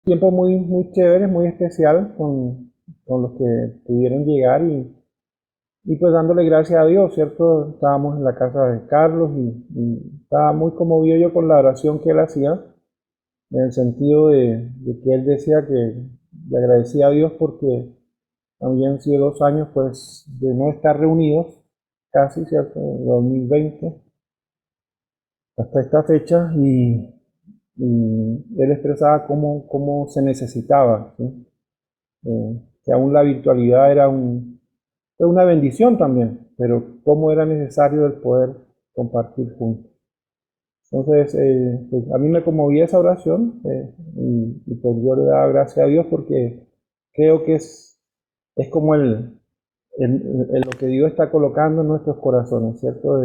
tiempo muy chévere, muy especial con los que pudieron llegar y pues dándole gracias a Dios, ¿cierto? Estábamos en la casa de Carlos y estaba muy conmovido yo con la oración que él hacía, en el sentido de que él decía que le agradecía a Dios porque habían sido 2 años pues de no estar reunidos, casi, ¿cierto? En 2020 hasta esta fecha y él expresaba cómo se necesitaba, ¿sí? Que aún la virtualidad fue una bendición también, pero cómo era necesario el poder compartir juntos. Entonces, pues, a mí me conmovía esa oración y pues yo le daba gracias a Dios porque creo que es como lo que Dios está colocando en nuestros corazones, ¿cierto?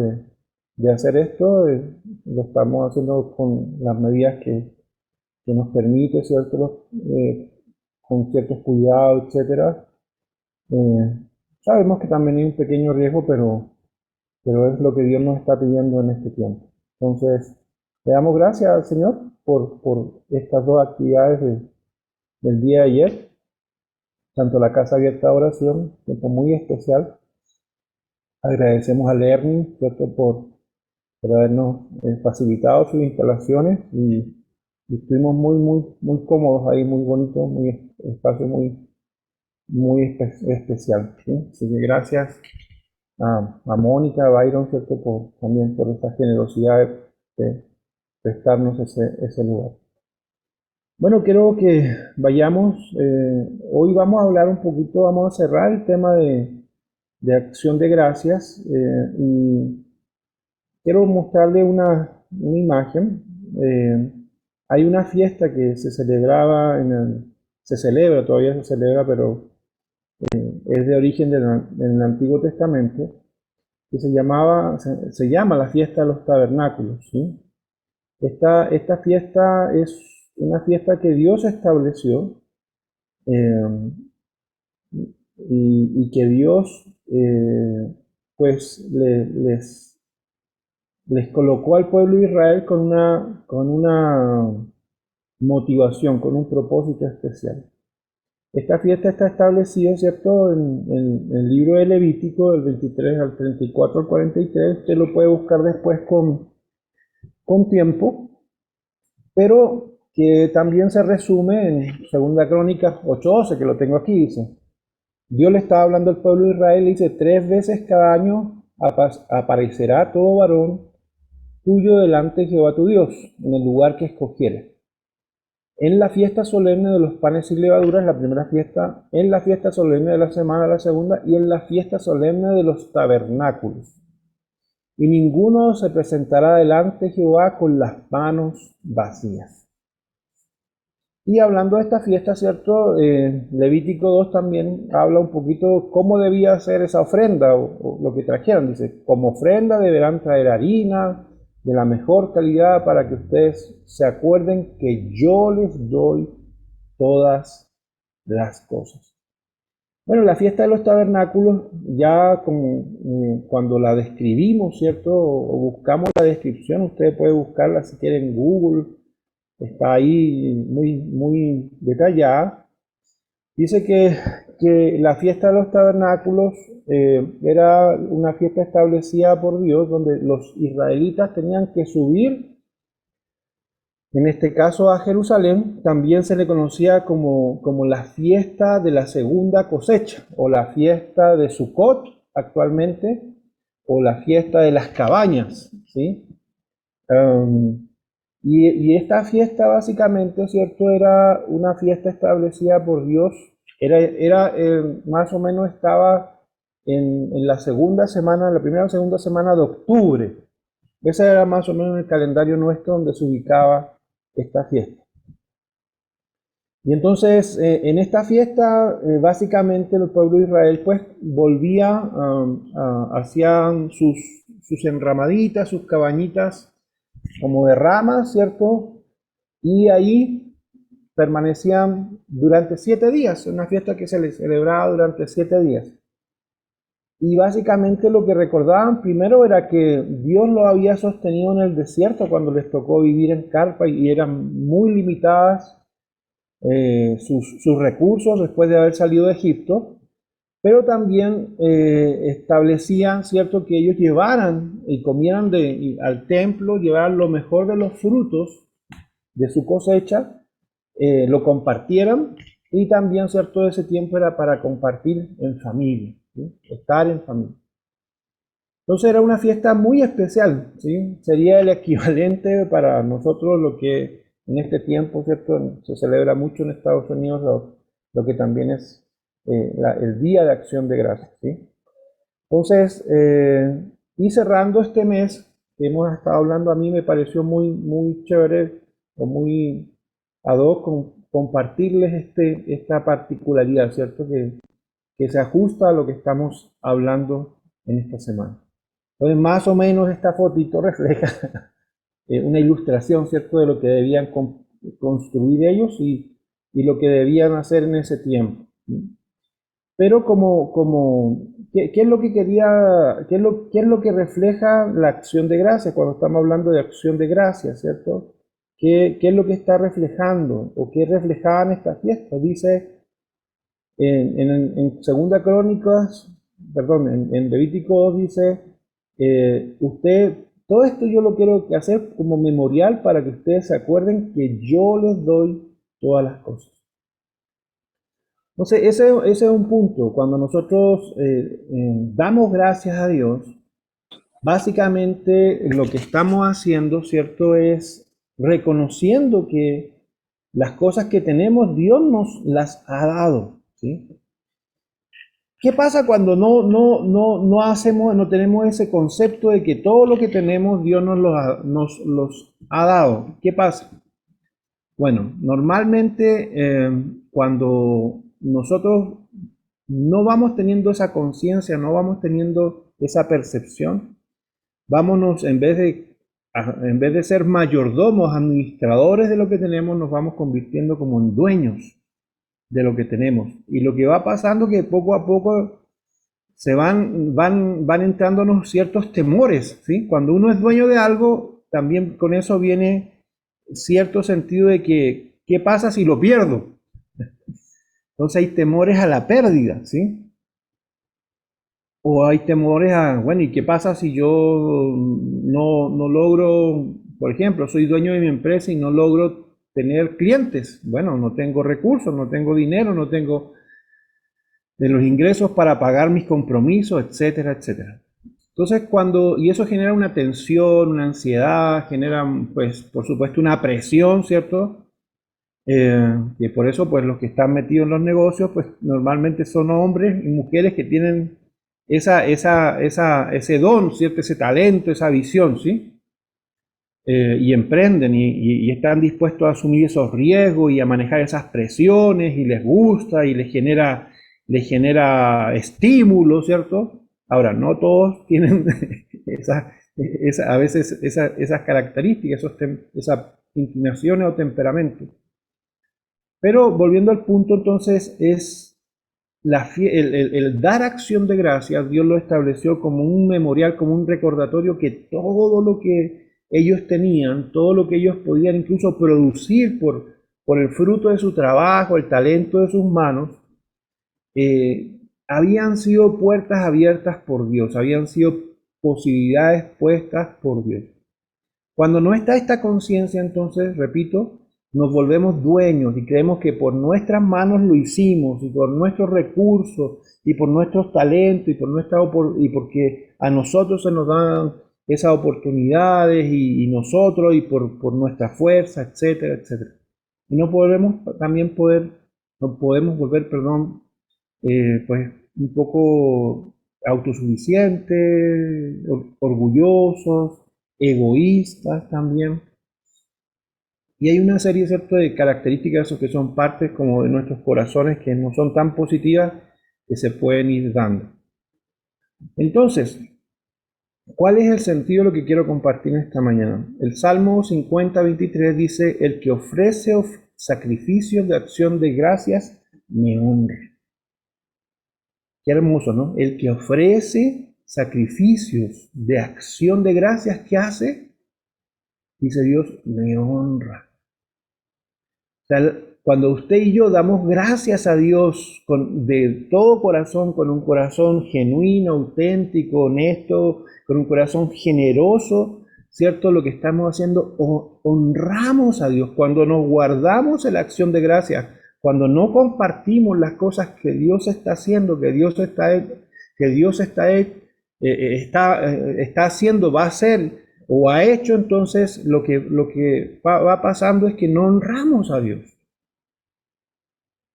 De hacer esto, lo estamos haciendo con las medidas que nos permite, ¿cierto? Con ciertos cuidados, etcétera. Eh, Sabemos que también hay un pequeño riesgo, pero es lo que Dios nos está pidiendo en este tiempo. Entonces, le damos gracias al Señor por estas dos actividades del día de ayer, tanto la casa abierta de oración, tiempo muy especial. Agradecemos a Lerning, ¿cierto? Por habernos facilitado sus instalaciones y estuvimos muy cómodos ahí, muy bonitos, muy espacio muy especial, ¿sí? Así que gracias a Mónica, a Byron, ¿cierto? También por esta generosidad de prestarnos ese lugar. Bueno, quiero que vayamos, hoy vamos a hablar un poquito, vamos a cerrar el tema de acción de gracias y quiero mostrarle una imagen. Hay una fiesta que se celebraba se celebra, todavía se celebra, pero es de origen del Antiguo Testamento, que se llama la fiesta de los tabernáculos, ¿sí? Esta fiesta es una fiesta que Dios estableció eh, y que Dios pues les colocó al pueblo de Israel con una motivación, con un propósito especial. Esta fiesta está establecida, ¿cierto?, en el libro de Levítico, del 23 al 34 al 43. Usted lo puede buscar después con tiempo, pero que también se resume en Segunda Crónicas 8:12, que lo tengo aquí, dice. Dios le estaba hablando al pueblo de Israel y dice, 3 veces cada año aparecerá todo varón tuyo delante de Jehová tu Dios, en el lugar que escogieres. En la fiesta solemne de los panes sin levaduras, la primera fiesta, en la fiesta solemne de la semana, la segunda, y en la fiesta solemne de los tabernáculos. Y ninguno se presentará delante de Jehová con las manos vacías. Y hablando de esta fiesta, ¿cierto? Levítico 2 también habla un poquito cómo debía ser esa ofrenda o lo que trajeran. Dice, como ofrenda deberán traer harina de la mejor calidad para que ustedes se acuerden que yo les doy todas las cosas. Bueno, la fiesta de los tabernáculos, ya como cuando la describimos, ¿cierto? O buscamos la descripción, usted puede buscarla si quiere en Google, está ahí muy detallada. Dice que la fiesta de los tabernáculos era una fiesta establecida por Dios donde los israelitas tenían que subir, en este caso a Jerusalén. También se le conocía como la fiesta de la segunda cosecha o la fiesta de Sukkot actualmente o la fiesta de las cabañas, ¿sí? Um, y esta fiesta básicamente, ¿cierto? Era una fiesta establecida por Dios. Más o menos estaba en la segunda semana, la primera o segunda semana de octubre. Ese era más o menos el calendario nuestro donde se ubicaba esta fiesta. Y entonces, en esta fiesta, básicamente el pueblo de Israel pues volvía, hacían sus enramaditas, sus cabañitas como de ramas, ¿cierto? Y ahí permanecían durante 7 días, una fiesta que se les celebraba durante 7 días. Y básicamente lo que recordaban primero era que Dios lo había sostenido en el desierto cuando les tocó vivir en carpa y eran muy limitadas sus recursos después de haber salido de Egipto, pero también establecían, ¿cierto?, que ellos llevaran y comieran al templo, llevaran lo mejor de los frutos de su cosecha, lo compartieran, y también, ¿cierto?, ese tiempo era para compartir en familia, ¿sí? Estar en familia. Entonces era una fiesta muy especial, ¿sí? Sería el equivalente para nosotros lo que en este tiempo, ¿cierto?, se celebra mucho en Estados Unidos, lo que también es el Día de Acción de Gracias, ¿sí? Entonces, y cerrando este mes que hemos estado hablando, a mí me pareció muy chévere o muy ad hoc compartirles esta particularidad, ¿cierto? Que se ajusta a lo que estamos hablando en esta semana. Entonces, más o menos esta fotito refleja una ilustración, ¿cierto?, de lo que debían construir ellos y lo que debían hacer en ese tiempo. Pero ¿qué es lo que quería, qué es lo que refleja la acción de gracias cuando estamos hablando de acción de gracias, ¿cierto? ¿Qué es lo que está reflejando o qué reflejaban estas fiestas? Dice en Segunda Crónicas, perdón, en Levítico 2 dice, todo esto yo lo quiero hacer como memorial para que ustedes se acuerden que yo les doy todas las cosas. Entonces, ese es un punto. Cuando nosotros damos gracias a Dios, básicamente lo que estamos haciendo, ¿cierto?, es reconociendo que las cosas que tenemos, Dios nos las ha dado, ¿sí? ¿Qué pasa cuando no hacemos, no tenemos ese concepto de que todo lo que tenemos, Dios nos los ha dado? ¿Qué pasa? Bueno, normalmente cuando nosotros no vamos teniendo esa conciencia, no vamos teniendo esa percepción, vámonos, en vez de ser mayordomos, administradores de lo que tenemos, nos vamos convirtiendo como en dueños de lo que tenemos. Y lo que va pasando es que poco a poco van entrándonos ciertos temores, ¿sí? Cuando uno es dueño de algo, también con eso viene cierto sentido de que, ¿qué pasa si lo pierdo? Entonces hay temores a la pérdida, ¿sí? O hay temores a, bueno, ¿y qué pasa si yo no logro, por ejemplo, soy dueño de mi empresa y no logro tener clientes? Bueno, no tengo recursos, no tengo dinero, no tengo de los ingresos para pagar mis compromisos, etcétera, etcétera. Entonces, y eso genera una tensión, una ansiedad, genera, pues, por supuesto, una presión, ¿cierto? Y por eso, pues, los que están metidos en los negocios, pues, normalmente son hombres y mujeres que tienen ese don, ¿cierto? Ese talento, esa visión, ¿sí? Y emprenden y están dispuestos a asumir esos riesgos y a manejar esas presiones y les gusta y les genera estímulo, ¿cierto? Ahora, no todos tienen a veces esas características, esas inclinaciones o temperamentos. Pero volviendo al punto, entonces, es el dar acción de gracias. Dios lo estableció como un memorial, como un recordatorio que todo lo que ellos tenían, todo lo que ellos podían incluso producir por el fruto de su trabajo, el talento de sus manos, habían sido puertas abiertas por Dios, habían sido posibilidades puestas por Dios. Cuando no está esta conciencia, entonces, repito, nos volvemos dueños y creemos que por nuestras manos lo hicimos y por nuestros recursos y por nuestros talentos y porque a nosotros se nos dan esas oportunidades y nosotros y por nuestra fuerza, etcétera, etcétera. Y no podemos volver, perdón, pues un poco autosuficientes, orgullosos, egoístas también. Y hay una serie, ¿cierto?, de características que son partes como de nuestros corazones que no son tan positivas que se pueden ir dando. Entonces, ¿cuál es el sentido de lo que quiero compartir esta mañana? El Salmo 50:23 dice, el que ofrece sacrificios de acción de gracias me honra. Qué hermoso, ¿no? El que ofrece sacrificios de acción de gracias, ¿qué hace? Dice Dios, me honra. O sea, cuando usted y yo damos gracias a Dios de todo corazón, con un corazón genuino, auténtico, honesto, con un corazón generoso, ¿cierto? Lo que estamos haciendo, honramos a Dios. Cuando nos guardamos en la acción de gracias, cuando no compartimos las cosas que Dios está haciendo, está haciendo, va a hacer o ha hecho, entonces lo que va pasando es que no honramos a Dios.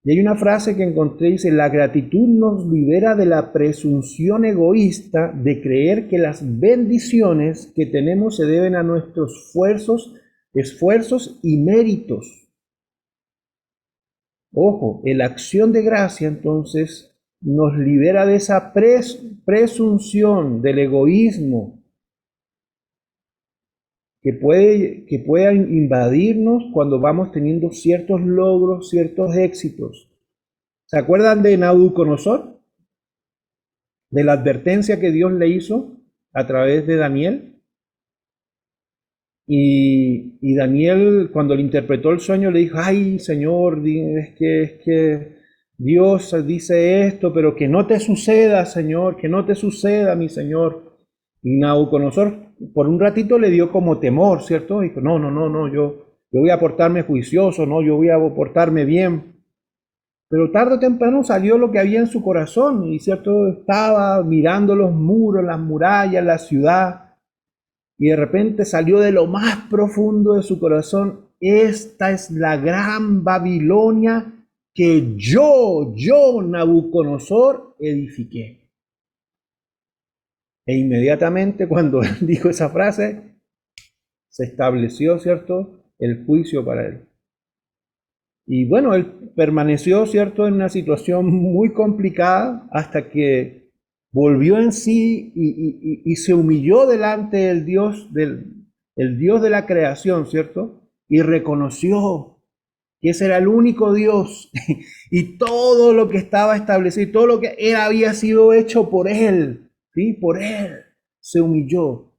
Y hay una frase que encontré, dice, la gratitud nos libera de la presunción egoísta de creer que las bendiciones que tenemos se deben a nuestros esfuerzos y méritos. Ojo, la acción de gracia entonces nos libera de esa presunción del egoísmo que pueda invadirnos cuando vamos teniendo ciertos logros, ciertos éxitos. ¿Se acuerdan de Nabucodonosor? De la advertencia que Dios le hizo a través de Daniel. Y Daniel, cuando le interpretó el sueño, le dijo, ay, Señor, es que Dios dice esto, pero que no te suceda, Señor, que no te suceda, mi Señor. Y Nabucodonosor por un ratito le dio como temor, ¿cierto? Dijo, no, yo voy a portarme juicioso, no, yo voy a portarme bien. Pero tarde o temprano salió lo que había en su corazón, y cierto, estaba mirando los muros, las murallas, la ciudad, y de repente salió de lo más profundo de su corazón, esta es la gran Babilonia que yo, Nabucodonosor, edifiqué. E inmediatamente cuando él dijo esa frase, se estableció, ¿cierto?, el juicio para él. Y bueno, él permaneció, ¿cierto?, en una situación muy complicada hasta que volvió en sí y se humilló delante del Dios, el Dios de la creación, ¿cierto? Y reconoció que ese era el único Dios y todo lo que estaba establecido, todo lo que era había sido hecho por él, ¿sí? Por él se humilló.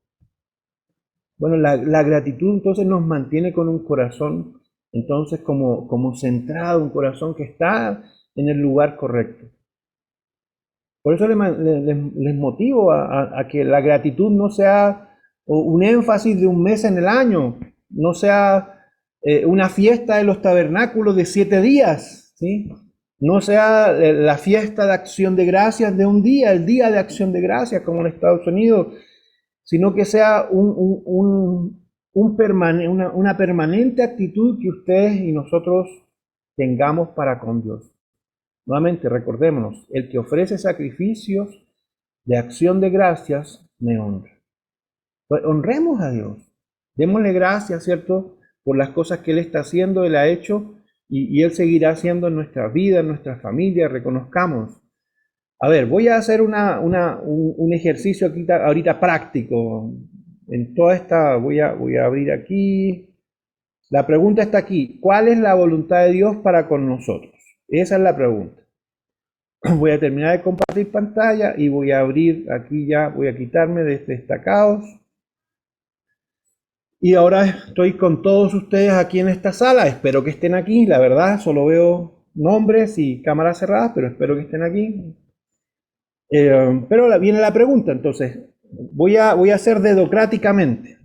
Bueno, la gratitud entonces nos mantiene con un corazón, entonces como centrado, un corazón que está en el lugar correcto. Por eso les motivo a que la gratitud no sea un énfasis de un mes en el año, no sea una fiesta de los tabernáculos de 7 días, ¿sí? No sea la fiesta de acción de gracias de un día, el día de acción de gracias como en Estados Unidos, sino que sea una permanente actitud que ustedes y nosotros tengamos para con Dios. Nuevamente, recordémonos, el que ofrece sacrificios de acción de gracias me honra. Pues honremos a Dios, démosle gracias, ¿cierto?, por las cosas que Él está haciendo, Él ha hecho y Él seguirá haciendo en nuestra vida, en nuestra familia, reconozcamos. A ver, voy a hacer un ejercicio aquí ahorita práctico. En toda esta, voy a abrir aquí. La pregunta está aquí. ¿Cuál es la voluntad de Dios para con nosotros? Esa es la pregunta. Voy a terminar de compartir pantalla y voy a abrir aquí ya, voy a quitarme de este destacados. Y ahora estoy con todos ustedes aquí en esta sala. Espero que estén aquí. La verdad, solo veo nombres y cámaras cerradas, pero espero que estén aquí. Pero viene la pregunta, entonces, voy a hacer dedocráticamente,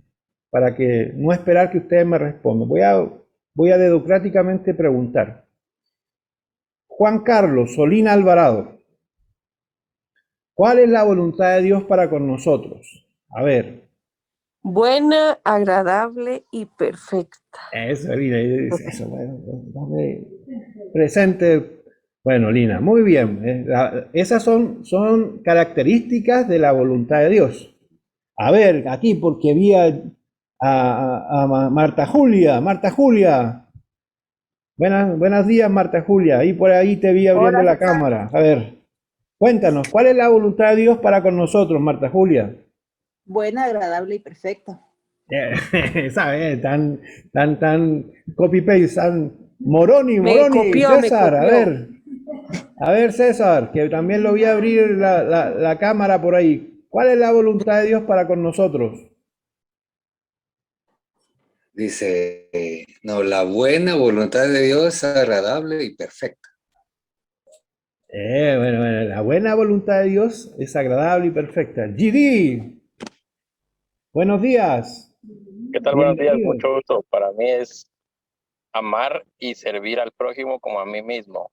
para que no esperar que ustedes me respondan. Voy a dedocráticamente preguntar. Juan Carlos Solina Alvarado, ¿cuál es la voluntad de Dios para con nosotros? A ver. Buena, agradable y perfecta. Eso, Lina, eso, bueno, dame presente. Bueno, Lina, muy bien. Esas son características de la voluntad de Dios. A ver, aquí, porque vi a Marta Julia. Marta Julia. Buenos días, Marta Julia. Ahí por ahí te vi abriendo la cámara. A ver, cuéntanos, ¿cuál es la voluntad de Dios para con nosotros, Marta Julia? Buena, agradable y perfecta. ¿Sabes? Tan copy-paste, tan Moroni, copió, César, a ver César, que también lo vi abrir la cámara por ahí. ¿Cuál es la voluntad de Dios para con nosotros? Dice, no, la buena voluntad de Dios es agradable y perfecta. Bueno, la buena voluntad de Dios es agradable y perfecta. GD, buenos días. ¿Qué tal? Buenos días, Bienvenido. mucho gusto. Para mí es amar y servir al prójimo como a mí mismo.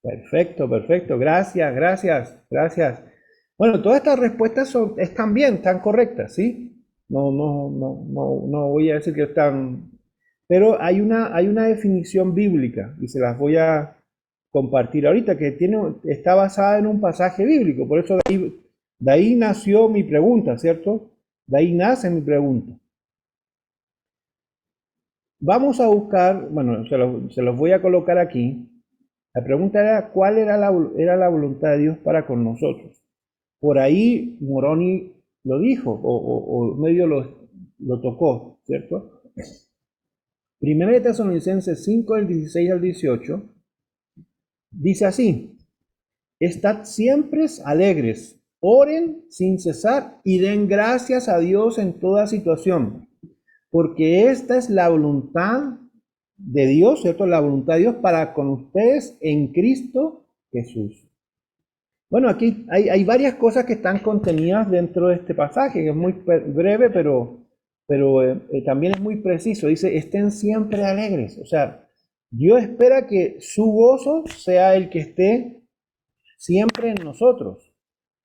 Perfecto, perfecto. Gracias, gracias, gracias. Bueno, todas estas respuestas están bien, están correctas, ¿sí? No voy a decir que están, pero hay una definición bíblica y se las voy a compartir ahorita que está basada en un pasaje bíblico. Por eso de ahí nació mi pregunta, ¿cierto? De ahí nace mi pregunta. Vamos a buscar, bueno, se los voy a colocar aquí. La pregunta era, ¿cuál era la voluntad de Dios para con nosotros? Por ahí Moroni lo dijo, o medio lo tocó, ¿cierto? Primera de Tesalonicenses 5, del 16 al 18, dice así, estad siempre alegres, oren sin cesar y den gracias a Dios en toda situación, porque esta es la voluntad de Dios, ¿cierto? La voluntad de Dios para con ustedes en Cristo Jesús. Bueno, aquí hay varias cosas que están contenidas dentro de este pasaje, que es muy breve, pero también es muy preciso. Dice, estén siempre alegres. O sea, Dios espera que su gozo sea el que esté siempre en nosotros.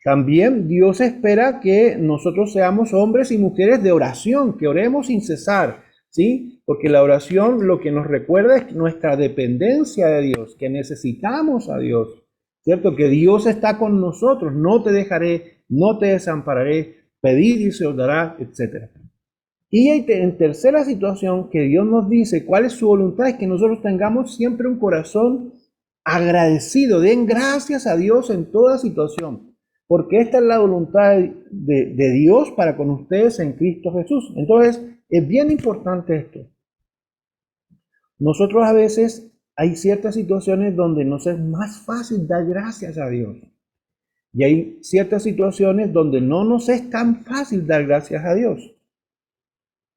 También Dios espera que nosotros seamos hombres y mujeres de oración, que oremos sin cesar, ¿sí? Porque la oración lo que nos recuerda es nuestra dependencia de Dios, que necesitamos a Dios, ¿cierto? Que Dios está con nosotros, no te dejaré, no te desampararé, pedir y se os dará, etc. Y en tercera situación que Dios nos dice cuál es su voluntad, es que nosotros tengamos siempre un corazón agradecido, den gracias a Dios en toda situación, porque esta es la voluntad de Dios para con ustedes en Cristo Jesús. Entonces, es bien importante esto. Nosotros a veces hay ciertas situaciones donde nos es más fácil dar gracias a Dios. Y hay ciertas situaciones donde no nos es tan fácil dar gracias a Dios.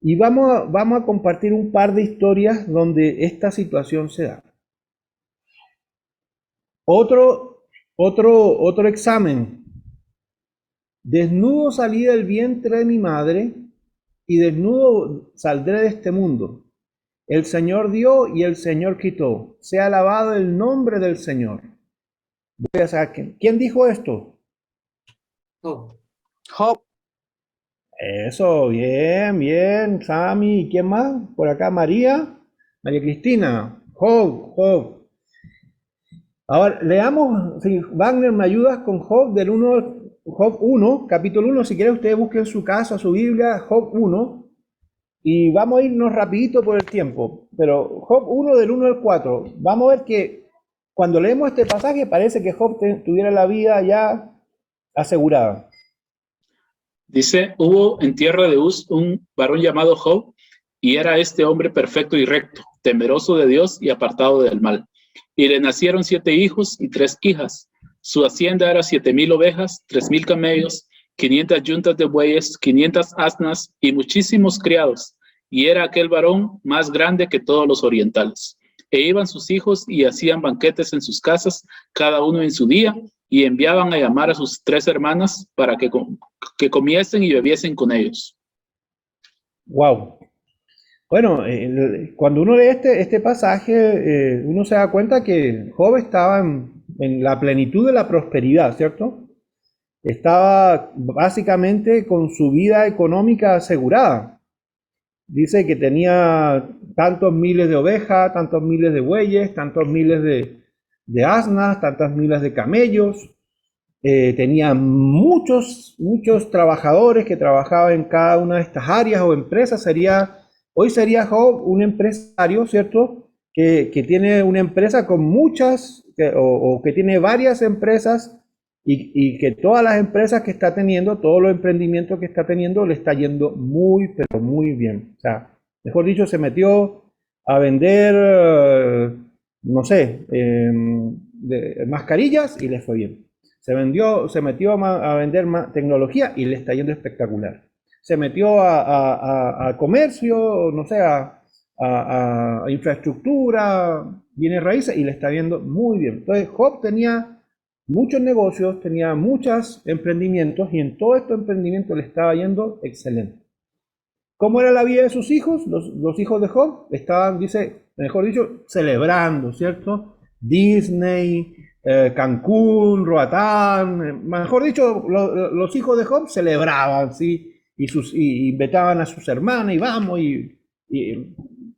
Y vamos a compartir un par de historias donde esta situación se da. Otro examen. Desnudo salí del vientre de mi madre y desnudo saldré de este mundo. El Señor dio y el Señor quitó. Sea alabado el nombre del Señor. Voy a saber ¿quién dijo esto? Job. Eso, bien, bien, Sammy. ¿Y quién más? Por acá, María Cristina. Job. Ahora, leamos, si Wagner me ayudas con Job Job 1, capítulo 1, si quiere ustedes busquen su casa, su Biblia, Job 1, y vamos a irnos rapidito por el tiempo, pero Job 1 del 1 al 4, vamos a ver que cuando leemos este pasaje parece que Job tuviera la vida ya asegurada. Dice, hubo en tierra de Uz un varón llamado Job, y era este hombre perfecto y recto, temeroso de Dios y apartado del mal. Y le nacieron 7 hijos y 3 hijas. Su hacienda era 7,000 ovejas, 3,000 camellos, 500 yuntas de bueyes, 500 asnas y muchísimos criados. Y era aquel varón más grande que todos los orientales. E iban sus hijos y hacían banquetes en sus casas, cada uno en su día, y enviaban a llamar a sus 3 hermanas para que comiesen y bebiesen con ellos. Wow. Bueno, cuando uno lee este pasaje, uno se da cuenta que Job estaba en la plenitud de la prosperidad, ¿cierto? Estaba básicamente con su vida económica asegurada. Dice que tenía tantos miles de ovejas, tantos miles de bueyes, tantos miles de asnas, tantas miles de camellos. Tenía muchos trabajadores que trabajaban en cada una de estas áreas o empresas. Hoy sería Job un empresario, ¿cierto? Que tiene una empresa con muchas, o que tiene varias empresas y que todas las empresas que está teniendo, todos los emprendimientos que está teniendo, le está yendo muy, pero muy bien. O sea, mejor dicho, se metió a vender, no sé, mascarillas y le fue bien. Se metió a vender tecnología y le está yendo espectacular. se metió a comercio, no sé, a infraestructura, bienes raíces, y le está yendo muy bien. Entonces, Job tenía muchos negocios, tenía muchos emprendimientos, y en todo estos emprendimientos le estaba yendo excelente. ¿Cómo era la vida de sus hijos? Los hijos de Job estaban, dice, mejor dicho, celebrando, ¿cierto? Disney, Cancún, Roatán, mejor dicho, los hijos de Job celebraban, ¿sí? Y invitaban a sus hermanas, y vamos, y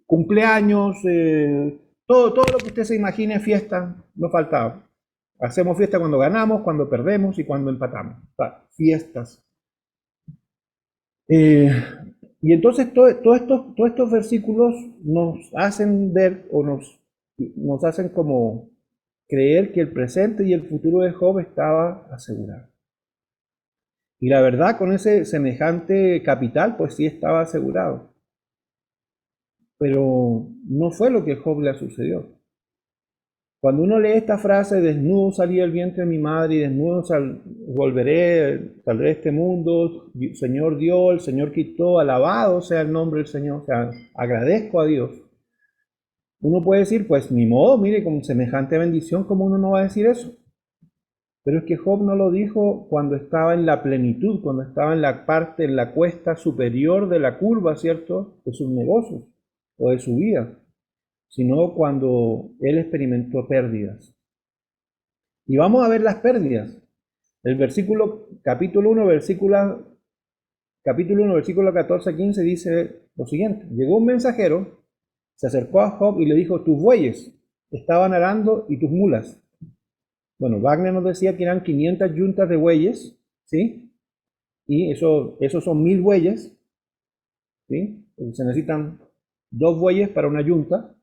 cumpleaños, todo lo que usted se imagine, fiesta, no faltaba. Hacemos fiesta cuando ganamos, cuando perdemos y cuando empatamos. O sea, fiestas. Y entonces todos estos versículos nos hacen ver o nos hacen como creer que el presente y el futuro de Job estaba asegurado. Y la verdad, con ese semejante capital, pues sí estaba asegurado. Pero no fue lo que a Job le sucedió. Cuando uno lee esta frase, desnudo salí del vientre de mi madre y desnudo saldré de este mundo, el Señor dio, el Señor quitó, alabado sea el nombre del Señor, o sea, agradezco a Dios. Uno puede decir, pues ni modo, mire, con semejante bendición, ¿cómo uno no va a decir eso? Pero es que Job no lo dijo cuando estaba en la plenitud, cuando estaba en la parte, en la cuesta superior de la curva, ¿cierto?, de sus negocios o de su vida, sino cuando él experimentó pérdidas. Y vamos a ver las pérdidas. El capítulo 1, versículo 14 a 15 dice lo siguiente: llegó un mensajero, se acercó a Job y le dijo, tus bueyes estaban arando y tus mulas. Bueno, Wagner nos decía que eran 500 yuntas de bueyes, ¿sí? Y esos son 1000 bueyes, ¿sí? Se necesitan 2 bueyes para una yunta.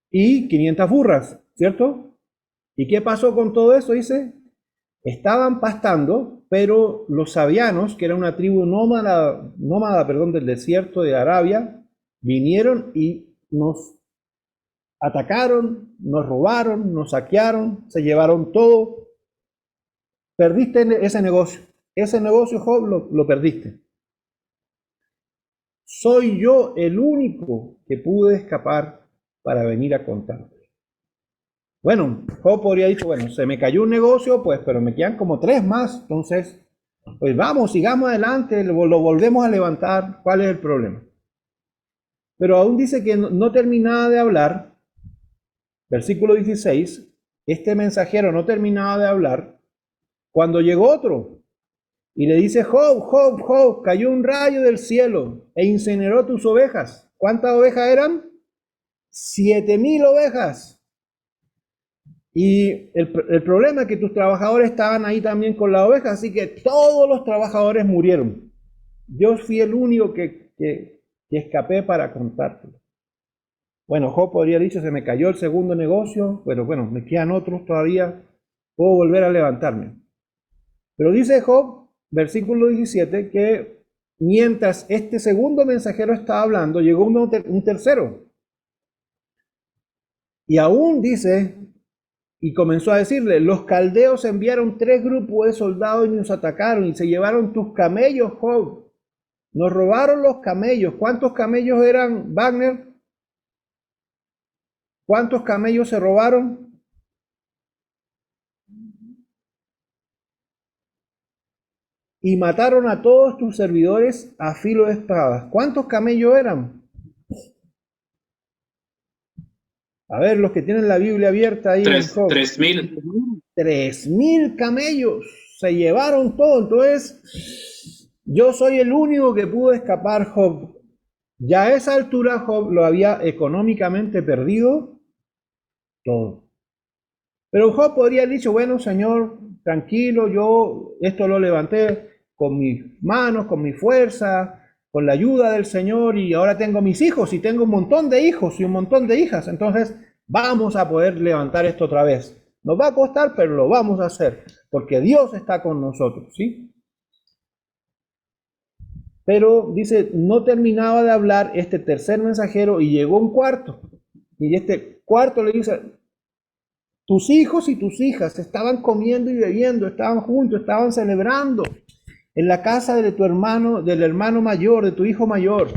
Y 500 burras, ¿cierto? ¿Y qué pasó con todo eso? Dice, estaban pastando, pero los sabianos, que era una tribu nómada, del desierto de Arabia, vinieron y nos atacaron, nos robaron, nos saquearon, se llevaron todo. Perdiste ese negocio. Ese negocio, Job, lo perdiste. Soy yo el único que pude escapar para venir a contarte. Bueno, Job podría haber dicho, bueno, se me cayó un negocio, pues, pero me quedan como 3 más, entonces, pues vamos, sigamos adelante, lo volvemos a levantar, ¿cuál es el problema? Pero aún dice que no terminaba de hablar, versículo 16, este mensajero no terminaba de hablar, cuando llegó otro, y le dice, Job, Job, Job, cayó un rayo del cielo e incineró tus ovejas. ¿Cuántas ovejas eran? 7000 ovejas. Y el problema es que tus trabajadores estaban ahí también con la oveja, así que todos los trabajadores murieron. Yo fui el único que escapé para contártelo. Bueno, Job podría haber dicho, se me cayó el segundo negocio, pero bueno, me quedan otros todavía, puedo volver a levantarme. Pero dice Job, versículo 17, que mientras este segundo mensajero estaba hablando, llegó un tercero. Y aún dice, y comenzó a decirle, los caldeos enviaron 3 grupos de soldados y nos atacaron y se llevaron tus camellos, Job. Nos robaron los camellos. ¿Cuántos camellos eran, Wagner? ¿Cuántos camellos se robaron? Y mataron a todos tus servidores a filo de espadas. ¿Cuántos camellos eran? A ver, los que tienen la Biblia abierta ahí. 3000. 3000 camellos. Se llevaron todo. Entonces, yo soy el único que pudo escapar, Job. Ya a esa altura Job lo había económicamente perdido todo. Pero Job podría haber dicho, bueno, Señor, tranquilo, yo esto lo levanté con mis manos, con mi fuerza, con la ayuda del Señor, y ahora tengo mis hijos y tengo un montón de hijos y un montón de hijas, entonces vamos a poder levantar esto otra vez. Nos va a costar, pero lo vamos a hacer, porque Dios está con nosotros, ¿sí? Pero dice, no terminaba de hablar este tercer mensajero y llegó un cuarto. Y este cuarto le dice, tus hijos y tus hijas estaban comiendo y bebiendo, estaban juntos, estaban celebrando. en la casa de tu hermano, del hermano mayor, de tu hijo mayor.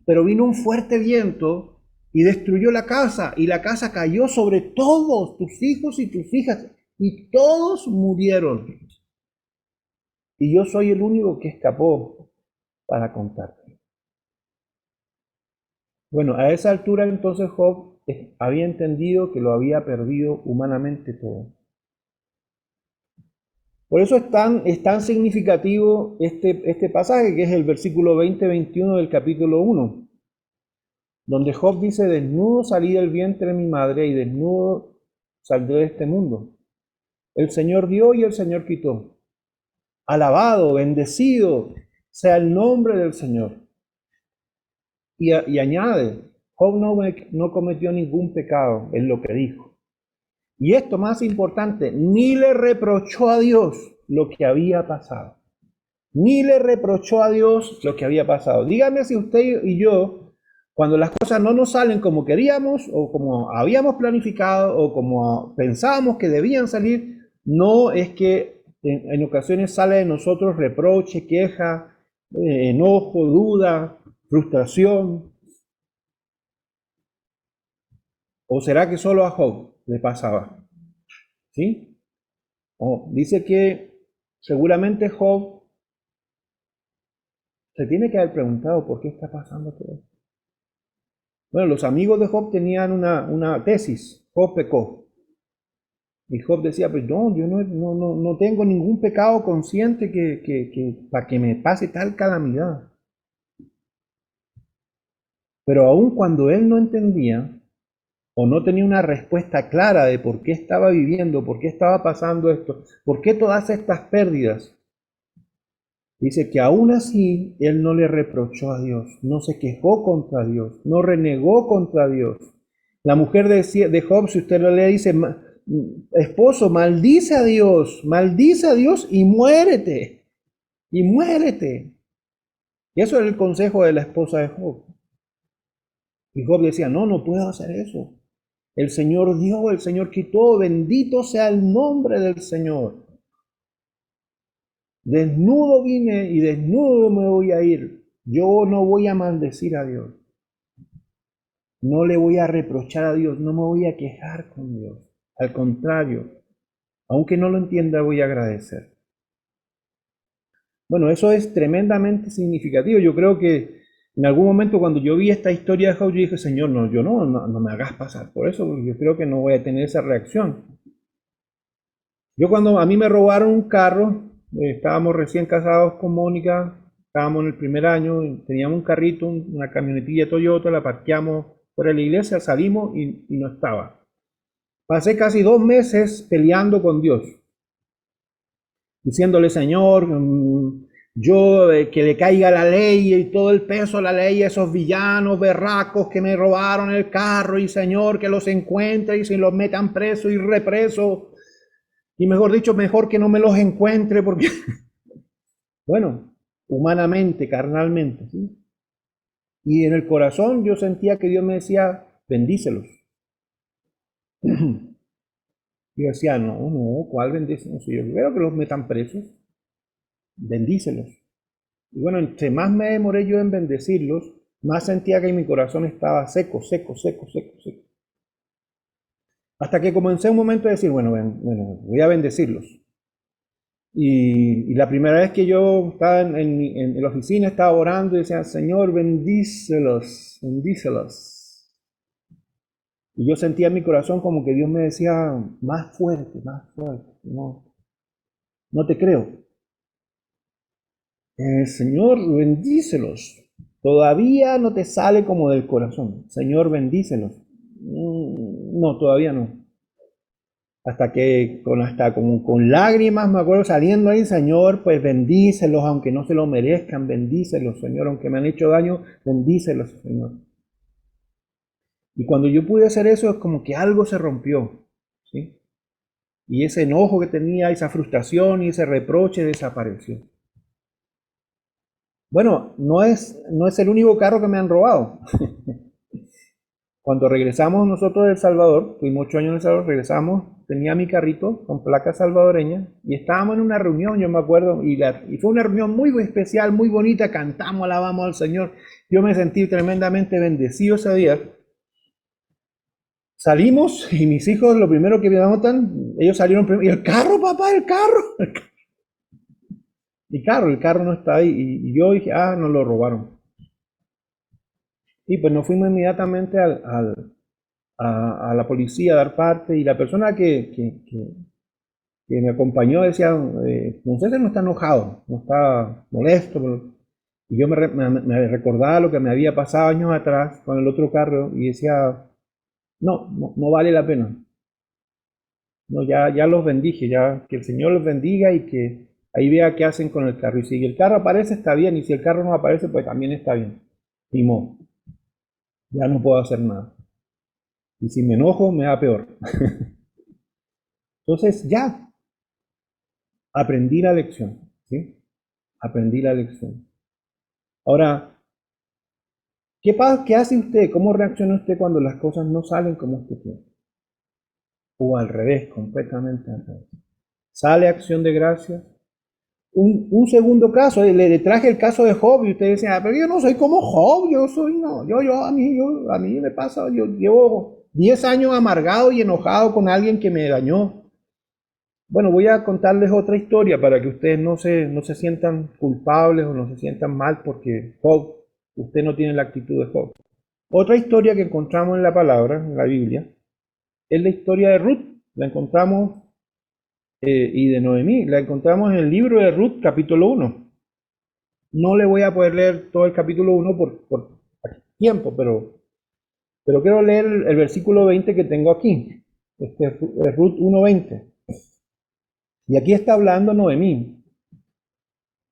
Pero vino un fuerte viento y destruyó la casa, y la casa cayó sobre todos tus hijos y tus hijas, y todos murieron. Y yo soy el único que escapó para contarte. Bueno, a esa altura entonces Job había entendido que lo había perdido humanamente todo. Por eso es tan significativo este pasaje, que es el versículo 20-21 del capítulo 1, donde Job dice: desnudo salí del vientre de mi madre y desnudo saldré de este mundo. El Señor dio y el Señor quitó. Alabado, bendecido sea el nombre del Señor. Y añade, Job no cometió ningún pecado en lo que dijo. Y esto más importante, ni le reprochó a Dios lo que había pasado. Ni le reprochó a Dios lo que había pasado. Dígame si usted y yo, cuando las cosas no nos salen como queríamos, o como habíamos planificado, o como pensábamos que debían salir, no es que en ocasiones sale de nosotros reproche, queja, enojo, duda, frustración. ¿O será que solo a Job le pasaba? ¿Sí? Dice que seguramente Job se tiene que haber preguntado por qué está pasando todo esto. Bueno, los amigos de Job tenían una tesis: Job pecó. Y Job decía: pues no, yo no tengo ningún pecado consciente para que me pase tal calamidad. Pero aun cuando él no entendía, o no tenía una respuesta clara de por qué estaba viviendo, por qué estaba pasando esto, por qué todas estas pérdidas, dice que aún así él no le reprochó a Dios, no se quejó contra Dios, no renegó contra Dios. La mujer de Job, si usted lo lee, dice: esposo, maldice a Dios y muérete, y muérete. Y eso era el consejo de la esposa de Job. Y Job decía: no puedo hacer eso. El Señor dio, el Señor quitó, bendito sea el nombre del Señor. Desnudo vine y desnudo me voy a ir. Yo no voy a maldecir a Dios. No le voy a reprochar a Dios, no me voy a quejar con Dios. Al contrario, aunque no lo entienda, voy a agradecer. Bueno, eso es tremendamente significativo. Yo creo que en algún momento cuando yo vi esta historia de Job, yo dije: Señor, no me hagas pasar por eso, porque yo creo que no voy a tener esa reacción. Yo cuando a mí me robaron un carro, estábamos recién casados con Mónica, estábamos en el primer año, teníamos un carrito, una camionetilla Toyota, la parqueamos fuera de la iglesia, salimos y no estaba. Pasé casi 2 meses peleando con Dios, diciéndole: Señor, yo que le caiga la ley y todo el peso de la ley a esos villanos berracos que me robaron el carro, y Señor, que los encuentre y se los metan preso y represo. Y mejor dicho, mejor que no me los encuentre, porque, bueno, humanamente, carnalmente, ¿sí? Y en el corazón yo sentía que Dios me decía: bendícelos. Y yo decía: no, ¿cuál bendícelos? Si yo quiero que los metan presos, bendícelos. Y bueno, entre más me demoré yo en bendecirlos, más sentía que mi corazón estaba seco. Hasta que comencé un momento a decir: bueno, voy a bendecirlos. Y la primera vez que yo estaba en la oficina, estaba orando y decía: Señor, bendícelos. Y yo sentía en mi corazón como que Dios me decía: más fuerte, no te creo. Señor, bendícelos. Todavía no te sale como del corazón. Señor, bendícelos. No, todavía no. Hasta que con lágrimas, me acuerdo saliendo ahí: Señor, pues bendícelos, aunque no se lo merezcan, bendícelos, Señor, aunque me han hecho daño, bendícelos, Señor. Y cuando yo pude hacer eso, es como que algo se rompió, ¿sí? Y ese enojo que tenía, esa frustración y ese reproche desapareció. Bueno, no es el único carro que me han robado. Cuando regresamos nosotros de El Salvador, fuimos 8 años en El Salvador, regresamos, tenía mi carrito con placa salvadoreña y estábamos en una reunión, yo me acuerdo, y fue una reunión muy especial, muy bonita, cantamos, alabamos al Señor. Yo me sentí tremendamente bendecido ese día. Salimos y mis hijos, lo primero que me notan, ellos salieron primero, y el carro, papá, el carro. El carro no está ahí. Y yo dije, nos lo robaron. Y pues nos fuimos inmediatamente a la policía a dar parte. Y la persona que me acompañó decía, don César no está enojado, no está molesto. Y yo me recordaba lo que me había pasado años atrás con el otro carro y decía, no vale la pena. No, ya los bendije, ya que el Señor los bendiga y que ahí vea qué hacen con el carro. Y si el carro aparece, está bien, y si el carro no aparece, pues también está bien. Ni modo. Ya no puedo hacer nada. Y si me enojo, me da peor. Entonces, ya aprendí la lección, ¿sí? Aprendí la lección. Ahora, ¿qué hace usted? ¿Cómo reacciona usted cuando las cosas no salen como usted quiere? O al revés, completamente al revés. ¿Sale acción de gracias? Un segundo caso, le traje el caso de Job y usted decía, pero yo no soy como Job, a mí me pasa, yo llevo 10 años amargado y enojado con alguien que me dañó. Bueno, voy a contarles otra historia para que ustedes no se sientan culpables o no se sientan mal porque Job, usted no tiene la actitud de Job. Otra historia que encontramos en la palabra, en la Biblia, es la historia de Ruth. La encontramos y de Noemí. La encontramos en el libro de Ruth, capítulo 1. No le voy a poder leer todo el capítulo 1 por tiempo, pero quiero leer el versículo 20 que tengo aquí. Este es Ruth 1:20. Y aquí está hablando Noemí.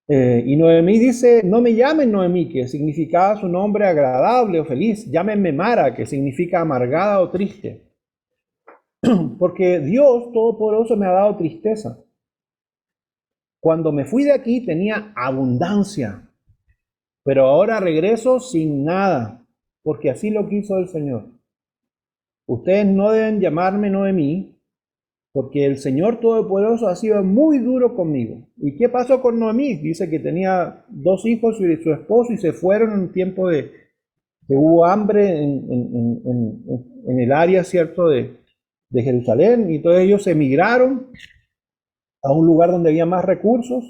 Y Noemí dice, no me llamen Noemí, que significaba su nombre agradable o feliz. Llámenme Mara, que significa amargada o triste. Porque Dios Todopoderoso me ha dado tristeza. Cuando me fui de aquí tenía abundancia, pero ahora regreso sin nada, porque así lo quiso el Señor. Ustedes no deben llamarme Noemí, porque el Señor Todopoderoso ha sido muy duro conmigo. ¿Y qué pasó con Noemí? Dice que tenía 2 hijos y su esposo y se fueron en un tiempo que hubo hambre en el área, ¿cierto?, de Jerusalén, y entonces ellos emigraron a un lugar donde había más recursos,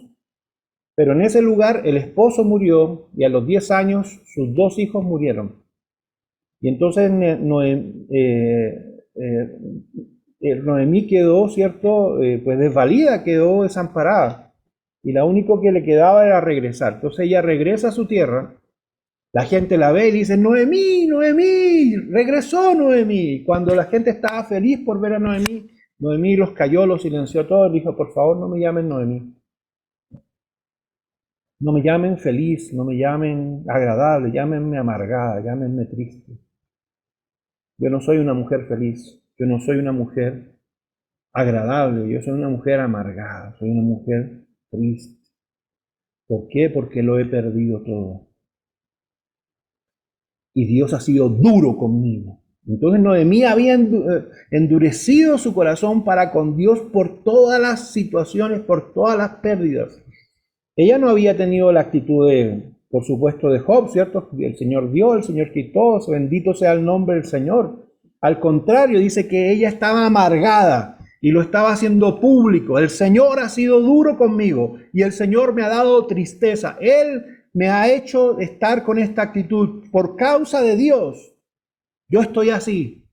pero en ese lugar el esposo murió y a los 10 años sus 2 hijos murieron. Y entonces Noemí quedó, ¿cierto?, pues desvalida, quedó desamparada. Y lo único que le quedaba era regresar. Entonces ella regresa a su tierra. La gente la ve y dice, Noemí, Noemí, regresó Noemí. Cuando la gente estaba feliz por ver a Noemí, Noemí los calló, los silenció todos, dijo, por favor no me llamen Noemí. No me llamen feliz, no me llamen agradable, llámenme amargada, llámenme triste. Yo no soy una mujer feliz, yo no soy una mujer agradable, yo soy una mujer amargada, soy una mujer triste. ¿Por qué? Porque lo he perdido todo. Y Dios ha sido duro conmigo. Entonces Noemí había endurecido su corazón para con Dios por todas las situaciones, por todas las pérdidas. Ella no había tenido la actitud por supuesto, de Job, ¿cierto? El Señor dio, el Señor quitó, bendito sea el nombre del Señor. Al contrario, dice que ella estaba amargada y lo estaba haciendo público. El Señor ha sido duro conmigo y el Señor me ha dado tristeza. Él me ha hecho estar con esta actitud por causa de Dios. Yo estoy así.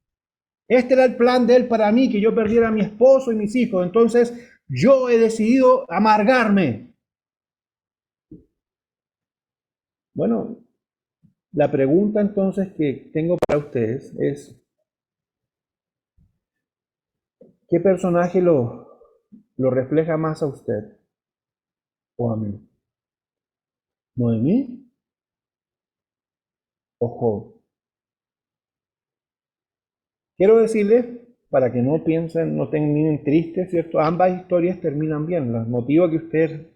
Este era el plan de Él para mí, que yo perdiera a mi esposo y mis hijos. Entonces yo he decidido amargarme. Bueno, la pregunta entonces que tengo para ustedes es, ¿qué personaje lo refleja más a usted o a mí? ¿Noemí o Job? Quiero decirles, para que no piensen, no terminen tristes, ¿cierto? Ambas historias terminan bien. Los motivos que ustedes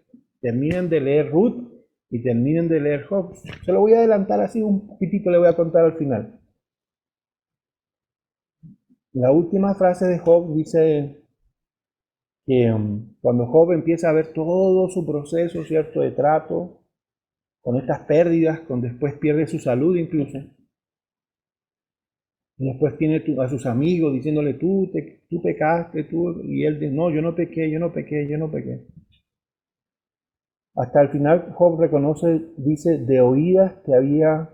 terminen de leer Ruth y terminen de leer Job. Se lo voy a adelantar así un poquitito, le voy a contar al final. La última frase de Job dice, que cuando Job empieza a ver todo su proceso, ¿cierto?, de trato, con estas pérdidas, con después pierde su salud incluso, y después tiene a sus amigos diciéndole, tú pecaste, y él dice, no, yo no pequé, yo no pequé, yo no pequé. Hasta el final Job reconoce, dice, de oídas te había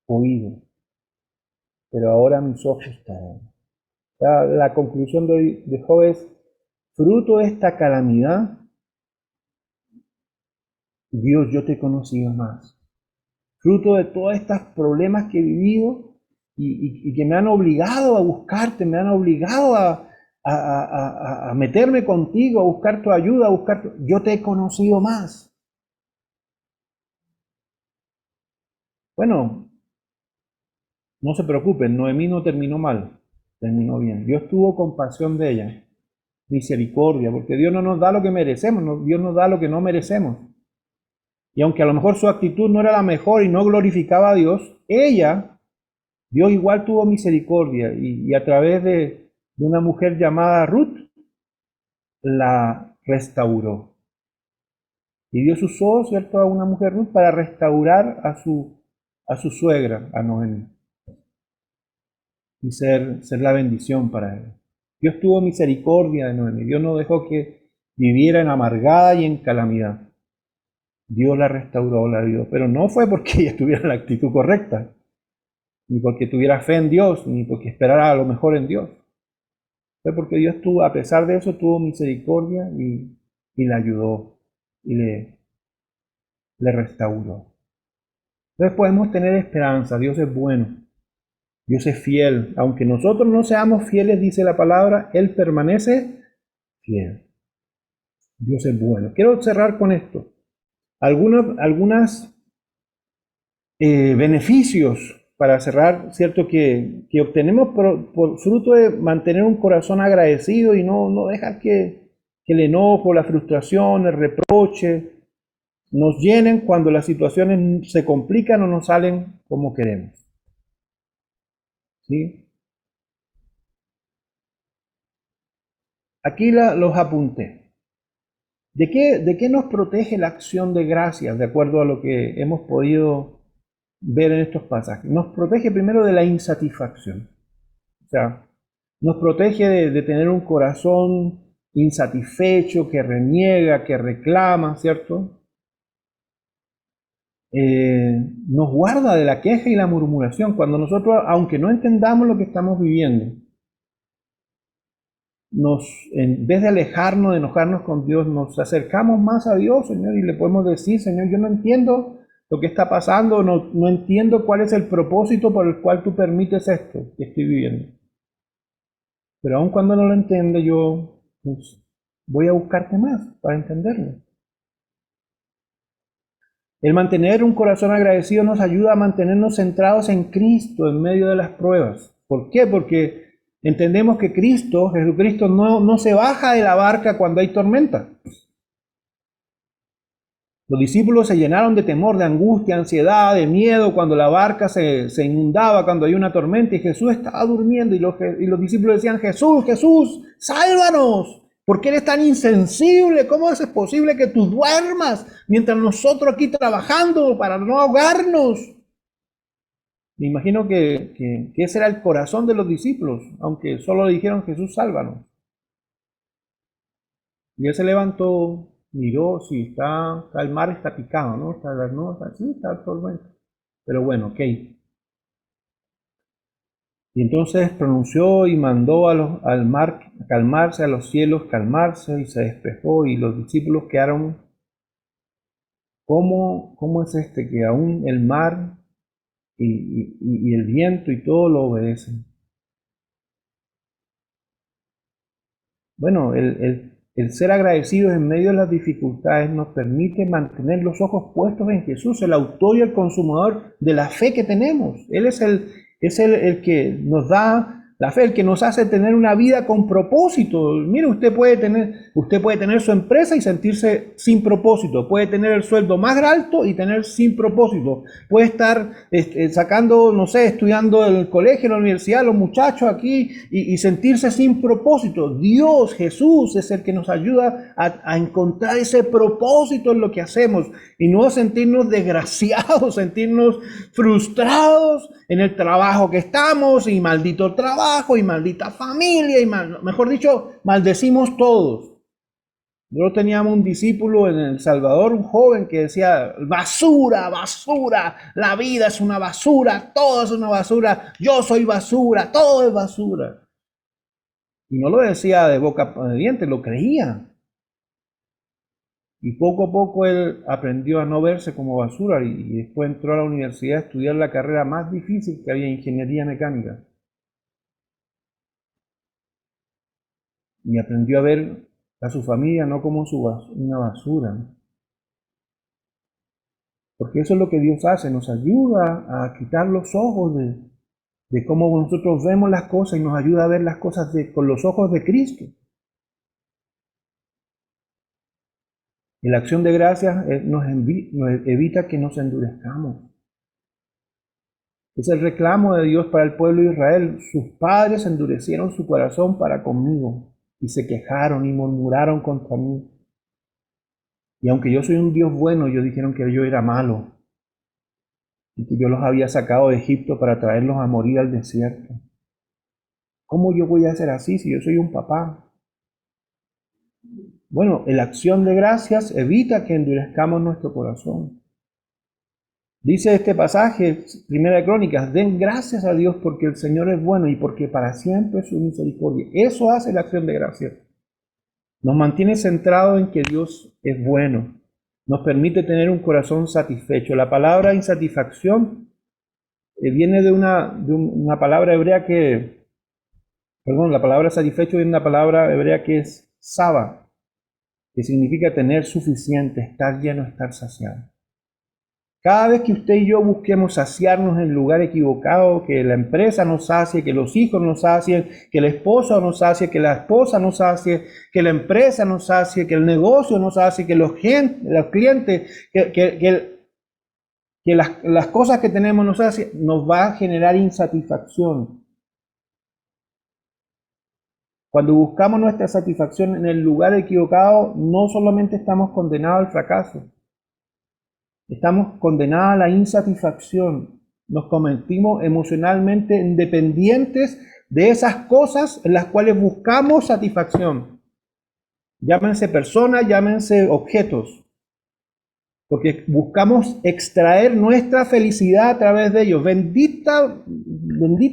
oído, pero ahora mis ojos te ven. La conclusión de Job es, fruto de esta calamidad, Dios, yo te he conocido más. Fruto de todos estos problemas que he vivido y que me han obligado a buscarte, me han obligado a meterme contigo, a buscar tu ayuda, yo te he conocido más. Bueno, no se preocupen, Noemí no terminó mal, terminó bien. Dios tuvo compasión de ella, misericordia, porque Dios no nos da lo que merecemos, Dios nos da lo que no merecemos. Y aunque a lo mejor su actitud no era la mejor y no glorificaba a Dios, Dios igual tuvo misericordia y a través de una mujer llamada Ruth, la restauró. Y Dios usó, ¿cierto?, a una mujer Ruth para restaurar a su suegra, a Noemí, y ser la bendición para él. Dios tuvo misericordia de Noemí. Dios no dejó que viviera en amargada y en calamidad. Dios la restauró, la ayudó, pero no fue porque ella tuviera la actitud correcta, ni porque tuviera fe en Dios, ni porque esperara a lo mejor en Dios. Fue porque Dios a pesar de eso, tuvo misericordia y la ayudó y le restauró. Entonces podemos tener esperanza. Dios es bueno, Dios es fiel. Aunque nosotros no seamos fieles, dice la palabra, Él permanece fiel. Dios es bueno. Quiero cerrar con esto. Algunos beneficios para cerrar, ¿cierto? Que obtenemos por fruto de mantener un corazón agradecido y no dejar que el enojo, la frustración, el reproche nos llenen cuando las situaciones se complican o no salen como queremos. ¿Sí? Aquí los apunté. ¿De qué nos protege la acción de gracias, de acuerdo a lo que hemos podido ver en estos pasajes? Nos protege primero de la insatisfacción. O sea, nos protege de tener un corazón insatisfecho, que reniega, que reclama, ¿cierto? Nos guarda de la queja y la murmuración. Cuando nosotros, aunque no entendamos lo que estamos viviendo, en vez de alejarnos, de enojarnos con Dios, nos acercamos más a Dios, Señor, y le podemos decir, Señor, yo no entiendo lo que está pasando, no entiendo cuál es el propósito por el cual tú permites esto que estoy viviendo. Pero aun cuando no lo entiendo, yo voy a buscarte más para entenderlo. El mantener un corazón agradecido nos ayuda a mantenernos centrados en Cristo en medio de las pruebas. ¿Por qué? Porque entendemos que Jesucristo, no se baja de la barca cuando hay tormenta. Los discípulos se llenaron de temor, de angustia, ansiedad, de miedo cuando la barca se inundaba, cuando hay una tormenta y Jesús estaba durmiendo y los discípulos decían, Jesús, Jesús, sálvanos. ¿Por qué eres tan insensible? ¿Cómo es posible que tú duermas mientras nosotros aquí trabajando para no ahogarnos? Me imagino que ese era el corazón de los discípulos, aunque solo le dijeron, Jesús, sálvanos. Y él se levantó, miró, si está el mar está picado, ¿no? Está el tormento. Pero bueno, ok. Y entonces pronunció y mandó al mar calmarse, a los cielos calmarse, y se despejó, y los discípulos quedaron, ¿cómo es que aún el mar y el viento y todo lo obedecen? Bueno, el ser agradecidos en medio de las dificultades nos permite mantener los ojos puestos en Jesús, el autor y el consumador de la fe que tenemos. Él es el que nos da La fe, el que nos hace tener una vida con propósito. Mire, usted puede tener su empresa y sentirse sin propósito. Puede tener el sueldo más alto y tener sin propósito. Puede estar sacando, no sé, estudiando en el colegio, en la universidad, los muchachos aquí y sentirse sin propósito. Dios, Jesús, es el que nos ayuda a encontrar ese propósito en lo que hacemos y no sentirnos desgraciados, sentirnos frustrados en el trabajo que estamos y maldito trabajo y maldita familia y mejor dicho, maldecimos todos. Nosotros teníamos un discípulo en El Salvador, un joven que decía, basura, basura, la vida es una basura, todo es una basura, yo soy basura, todo es basura. Y no lo decía de boca de dientes, lo creía. Y poco a poco él aprendió a no verse como basura y después entró a la universidad a estudiar la carrera más difícil que había, ingeniería mecánica. Y aprendió a ver a su familia no como una basura. Porque eso es lo que Dios hace, nos ayuda a quitar los ojos de cómo nosotros vemos las cosas y nos ayuda a ver las cosas con los ojos de Cristo. Y la acción de gracias nos evita que nos endurezcamos. Es el reclamo de Dios para el pueblo de Israel. Sus padres endurecieron su corazón para conmigo y se quejaron y murmuraron contra mí. Y aunque yo soy un Dios bueno, ellos dijeron que yo era malo y que yo los había sacado de Egipto para traerlos a morir al desierto. ¿Cómo yo voy a hacer así si yo soy un papá? Bueno, la acción de gracias evita que endurezcamos nuestro corazón. Dice este pasaje, Primera de Crónicas, den gracias a Dios porque el Señor es bueno y porque para siempre es su misericordia. Eso hace la acción de gracias. Nos mantiene centrados en que Dios es bueno. Nos permite tener un corazón satisfecho. La palabra insatisfacción viene de una palabra hebrea la palabra satisfecho viene de una palabra hebrea que es saba, que significa tener suficiente, estar lleno, estar saciado. Cada vez que usted y yo busquemos saciarnos en el lugar equivocado, que la empresa nos sacie, que los hijos nos sacien, que el esposo nos sacie, que la esposa nos sacie, que la empresa nos sacie, que el negocio nos sacie, que los clientes, que las cosas que tenemos nos sacien, nos va a generar insatisfacción. Cuando buscamos nuestra satisfacción en el lugar equivocado, no solamente estamos condenados al fracaso, estamos condenados a la insatisfacción. Nos convertimos emocionalmente dependientes de esas cosas en las cuales buscamos satisfacción. Llámense personas, llámense objetos. Porque buscamos extraer nuestra felicidad a través de ellos. Bendita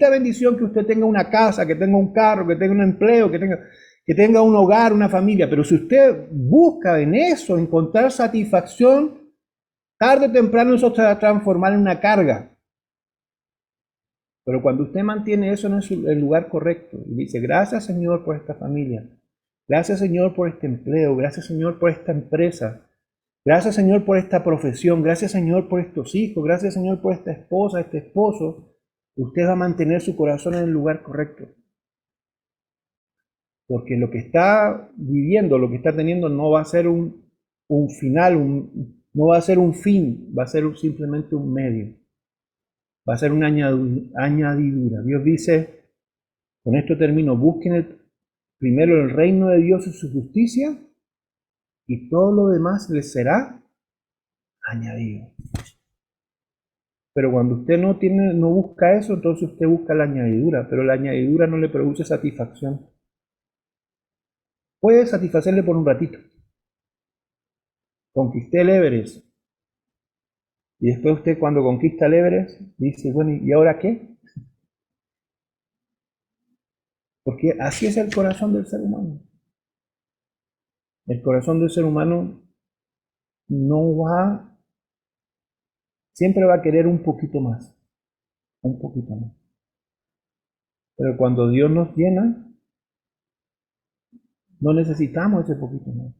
bendición que usted tenga una casa, que tenga un carro, que tenga un empleo, que tenga un hogar, una familia. Pero si usted busca en eso encontrar satisfacción, tarde o temprano eso se va a transformar en una carga. Pero cuando usted mantiene eso en el lugar correcto y dice, gracias Señor por esta familia, gracias Señor por este empleo, gracias Señor por esta empresa, gracias Señor por esta profesión, gracias Señor por estos hijos, gracias Señor por esta esposa, este esposo, usted va a mantener su corazón en el lugar correcto. Porque lo que está viviendo, lo que está teniendo no va a ser un final, no va a ser un fin, va a ser simplemente un medio. Va a ser una añadidura. Dios dice, con esto termino, busquen primero el reino de Dios y su justicia y todo lo demás les será añadido. Pero cuando usted no busca eso, entonces usted busca la añadidura, pero la añadidura no le produce satisfacción. Puede satisfacerle por un ratito. Conquisté el Everest. Y después usted cuando conquista el Everest dice, bueno, ¿y ahora qué? Porque así es el corazón del ser humano. El corazón del ser humano siempre va a querer un poquito más. Un poquito más. Pero cuando Dios nos llena, no necesitamos ese poquito más.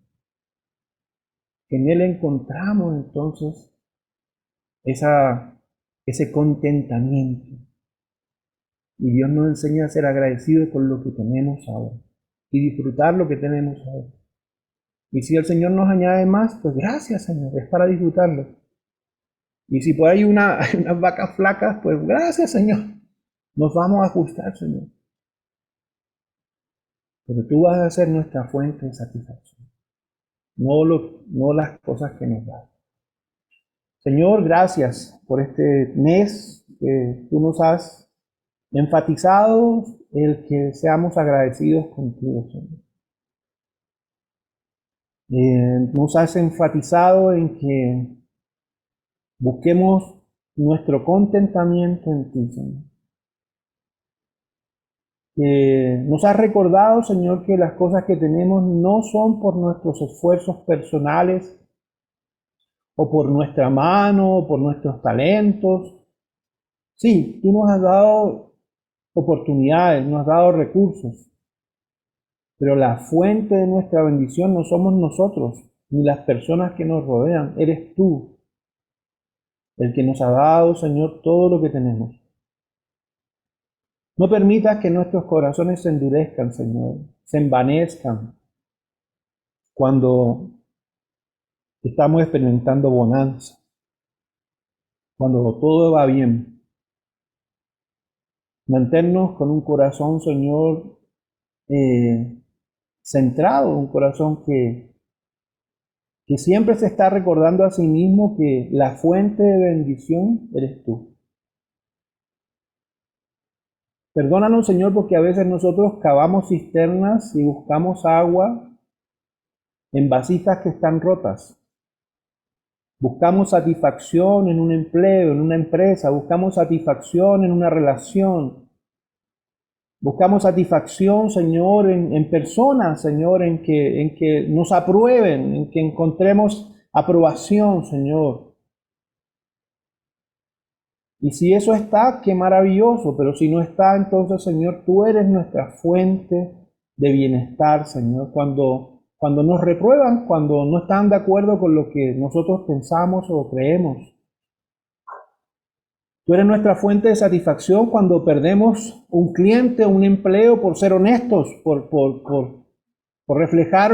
En Él encontramos entonces ese contentamiento. Y Dios nos enseña a ser agradecidos con lo que tenemos ahora y disfrutar lo que tenemos ahora. Y si el Señor nos añade más, pues gracias, Señor, es para disfrutarlo. Y si por ahí unas vacas flacas, pues gracias, Señor. Nos vamos a ajustar, Señor. Pero tú vas a ser nuestra fuente de satisfacción, no las cosas que nos das. Señor, gracias por este mes que tú nos has enfatizado, el que seamos agradecidos contigo, Señor. Nos has enfatizado en que busquemos nuestro contentamiento en ti, Señor. Nos has recordado, Señor, que las cosas que tenemos no son por nuestros esfuerzos personales, o por nuestra mano, o por nuestros talentos. Sí, tú nos has dado oportunidades, nos has dado recursos, pero la fuente de nuestra bendición no somos nosotros, ni las personas que nos rodean, eres tú, el que nos ha dado, Señor, todo lo que tenemos. No permitas que nuestros corazones se endurezcan, Señor, se envanezcan cuando estamos experimentando bonanza, cuando todo va bien. Manténnos con un corazón, Señor, centrado, un corazón que siempre se está recordando a sí mismo que la fuente de bendición eres tú. Perdónanos, Señor, porque a veces nosotros cavamos cisternas y buscamos agua en vasijas que están rotas. Buscamos satisfacción en un empleo, en una empresa, buscamos satisfacción en una relación. Buscamos satisfacción, Señor, en personas, Señor, en que nos aprueben, en que encontremos aprobación, Señor. Y si eso está, qué maravilloso, pero si no está, entonces, Señor, tú eres nuestra fuente de bienestar, Señor. Cuando nos reprueban, cuando no están de acuerdo con lo que nosotros pensamos o creemos. Tú eres nuestra fuente de satisfacción cuando perdemos un cliente, un empleo por ser honestos, por reflejar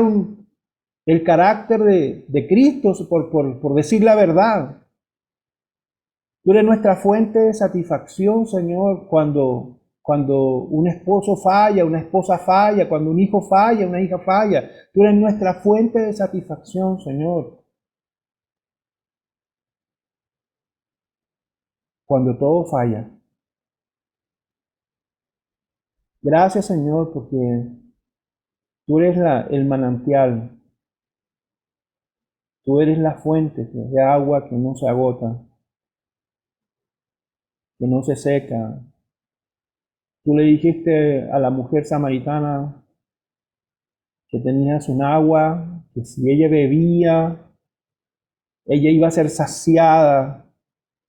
el carácter de Cristo, por decir la verdad. Tú eres nuestra fuente de satisfacción, Señor, cuando un esposo falla, una esposa falla, cuando un hijo falla, una hija falla. Tú eres nuestra fuente de satisfacción, Señor. Cuando todo falla. Gracias, Señor, porque tú eres el manantial. Tú eres la fuente de agua que no se agota, que no se seca. Tú le dijiste a la mujer samaritana que tenías un agua, que si ella bebía, ella iba a ser saciada,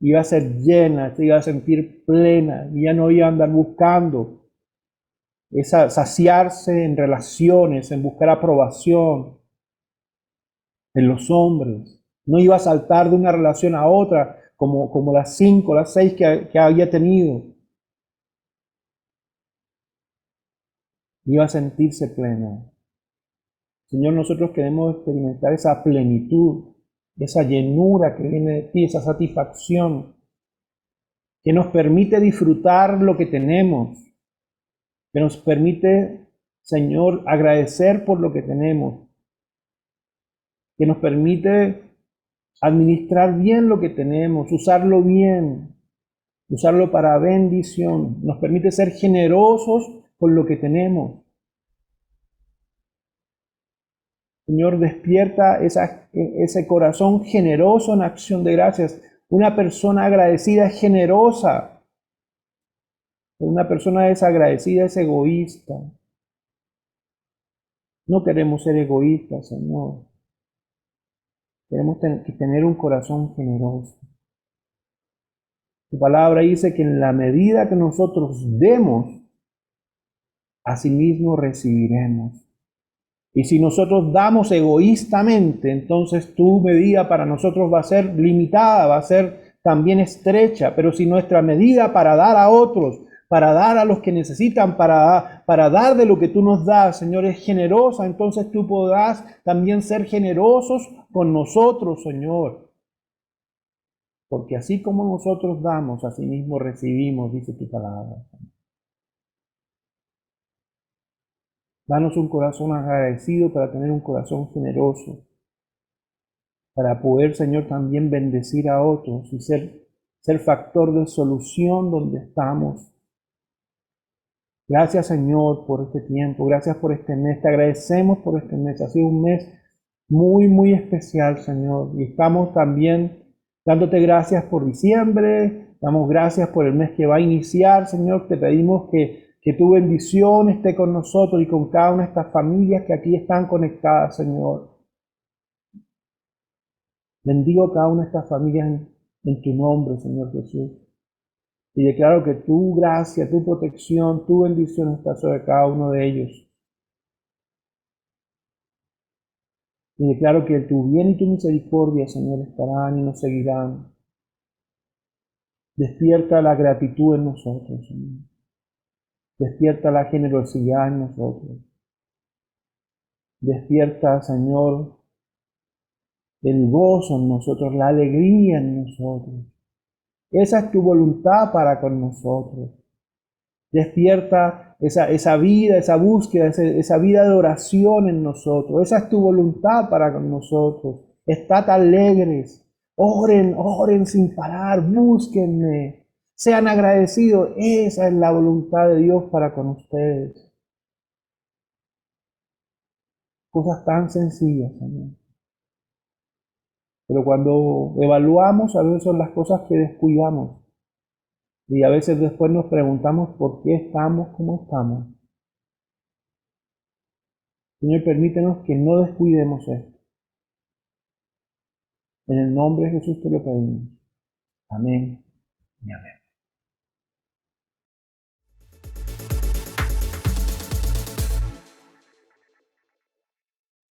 iba a ser llena, se iba a sentir plena, y ya no iba a andar buscando saciarse en relaciones, en buscar aprobación en los hombres. No iba a saltar de una relación a otra, como las 5, las 6 que había tenido. Iba a sentirse plena. Señor, nosotros queremos experimentar esa plenitud, esa llenura que viene de ti, esa satisfacción que nos permite disfrutar lo que tenemos, que nos permite, Señor, agradecer por lo que tenemos, que nos permite administrar bien lo que tenemos, usarlo bien, usarlo para bendición, nos permite ser generosos con lo que tenemos. Señor, despierta ese corazón generoso en acción de gracias. Una persona agradecida es generosa. Una persona desagradecida es egoísta. No queremos ser egoístas, Señor. Queremos tener un corazón generoso. Tu palabra dice que en la medida que nosotros demos, asimismo recibiremos. Y si nosotros damos egoístamente, entonces tu medida para nosotros va a ser limitada, va a ser también estrecha. Pero si nuestra medida para dar a otros para dar a los que necesitan, para dar de lo que tú nos das, Señor, es generosa, entonces tú podrás también ser generosos con nosotros, Señor. Porque así como nosotros damos, así mismo recibimos, dice tu palabra. Danos un corazón agradecido para tener un corazón generoso, para poder, Señor, también bendecir a otros y ser factor de solución donde estamos. Gracias, Señor, por este tiempo. Gracias por este mes. Te agradecemos por este mes. Ha sido un mes muy, muy especial, Señor. Y estamos también dándote gracias por diciembre. Damos gracias por el mes que va a iniciar, Señor. Te pedimos que tu bendición esté con nosotros y con cada una de estas familias que aquí están conectadas, Señor. Bendigo cada una de estas familias en tu nombre, Señor Jesús. Y declaro que tu gracia, tu protección, tu bendición está sobre cada uno de ellos. Y declaro que tu bien y tu misericordia, Señor, estarán y nos seguirán. Despierta la gratitud en nosotros, Señor. Despierta la generosidad en nosotros. Despierta, Señor, el gozo en nosotros, la alegría en nosotros. Esa es tu voluntad para con nosotros. Despierta esa vida, esa búsqueda, esa vida de oración en nosotros. Esa es tu voluntad para con nosotros. Estad alegres. Oren, oren sin parar. Búsquenme. Sean agradecidos. Esa es la voluntad de Dios para con ustedes. Cosas tan sencillas, Señor. Pero cuando evaluamos, a veces son las cosas que descuidamos. Y a veces después nos preguntamos por qué estamos como estamos. Señor, permítenos que no descuidemos esto. En el nombre de Jesús te lo pedimos. Amén y amén.